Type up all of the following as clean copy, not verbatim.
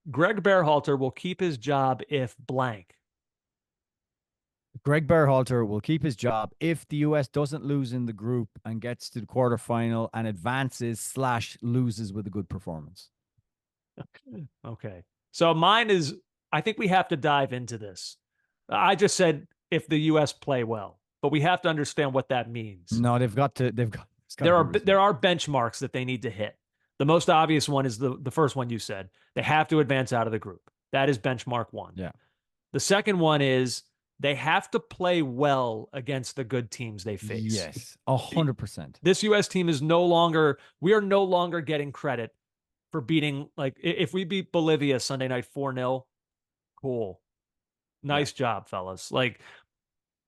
Greg Berhalter will keep his job if blank. Greg Berhalter will keep his job if the US doesn't lose in the group and gets to the quarterfinal and advances slash loses with a good performance. Okay. So mine is, I think we have to dive into this. I just said if the US play well, but we have to understand what that means. No, it's got to be There result. are benchmarks that they need to hit. The most obvious one is the first one you said. They have to advance out of the group. That is benchmark one. Yeah. The second one is they have to play well against the good teams they face. Yes. 100%. This US team is no longer, we are no longer getting credit for beating, like, if we beat Bolivia Sunday night 4-0, cool. Yeah. Nice job, fellas. Like,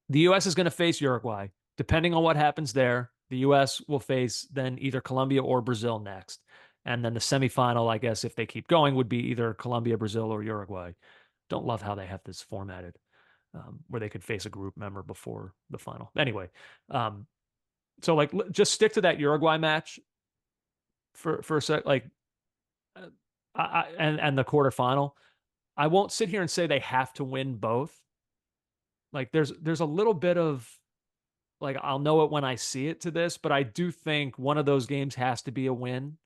the US is going to face Uruguay. Depending on what happens there, the US will face then either Colombia or Brazil next. And then the semifinal, I guess, if they keep going, would be either Colombia, Brazil, or Uruguay. Don't love how they have this formatted, where they could face a group member before the final. Anyway, so like just stick to that Uruguay match for a sec. Like, and the quarterfinal. I won't sit here and say they have to win both. Like there's a little bit of, like, I'll know it when I see it to this, but I do think one of those games has to be a win.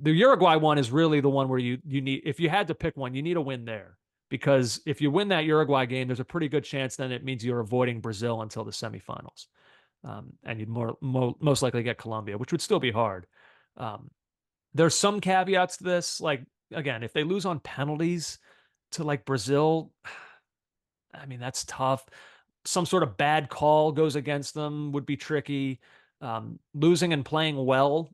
The Uruguay one is really the one where you need, if you had to pick one, you need a win there, because if you win that Uruguay game, there's a pretty good chance then it means you're avoiding Brazil until the semifinals, and you'd most likely get Colombia, which would still be hard. Um, there's some caveats to this, like, again, if they lose on penalties to like Brazil, I mean, that's tough. Some sort of bad call goes against them would be tricky. Losing and playing well,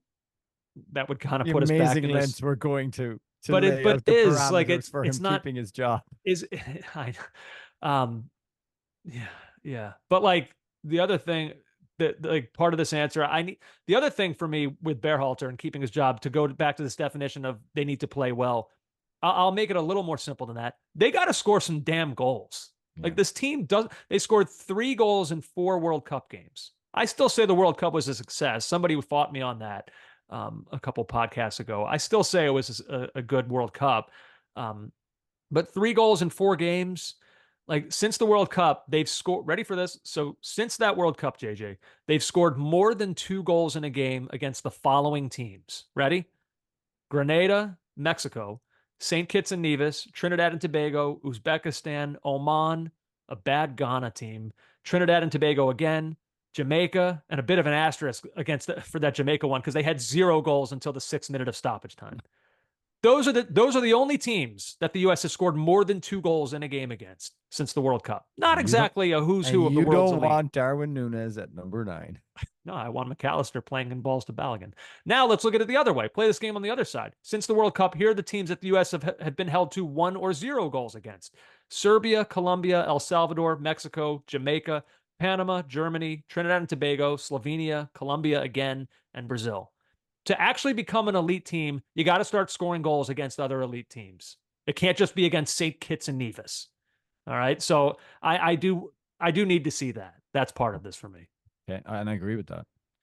that would kind of The put us back amazing in this. lengths we're going to But it lay but out the is like parameters for it's him not keeping his job. is I yeah, yeah. But like the other thing that, like, part of this answer, I need the other thing for me with Berhalter and keeping his job, to go back to this definition of they need to play well. I'll make it a little more simple than that. They got to score some damn goals. Yeah. Like, this team does, they scored 3 goals in 4 World Cup games. I still say the World Cup was a success. Somebody fought me on that a couple podcasts ago. I still say it was a good World Cup. Um, but 3 goals in 4 games, like, since the World Cup, they've scored. Ready for this? So since that World Cup, JJ, they've scored more than 2 goals in a game against the following teams. Ready? Grenada, Mexico, St. Kitts and Nevis, Trinidad and Tobago, Uzbekistan, Oman, a bad Ghana team, Trinidad and Tobago again, Jamaica, and a bit of an asterisk for that Jamaica one because they had 0 goals until the 6th minute of stoppage time. Those are the only teams that the U.S. has scored more than 2 goals in a game against since the World Cup. Not You don't exactly a who's and who of the you world's don't elite. want Darwin Nunes at number 9. No, I want McAllister playing in balls to Balogun. Now let's look at it the other way. Play this game on the other side. Since the World Cup, here are the teams that the U.S. have been held to 1 or 0 goals against: Serbia, Colombia, El Salvador, Mexico, Jamaica, Panama, Germany, Trinidad and Tobago, Slovenia, Colombia again, and Brazil. To actually become an elite team, you got to start scoring goals against other elite teams. It can't just be against St. Kitts and Nevis. All right. So I do need to see that. That's part of this for me. Okay, and I agree with that.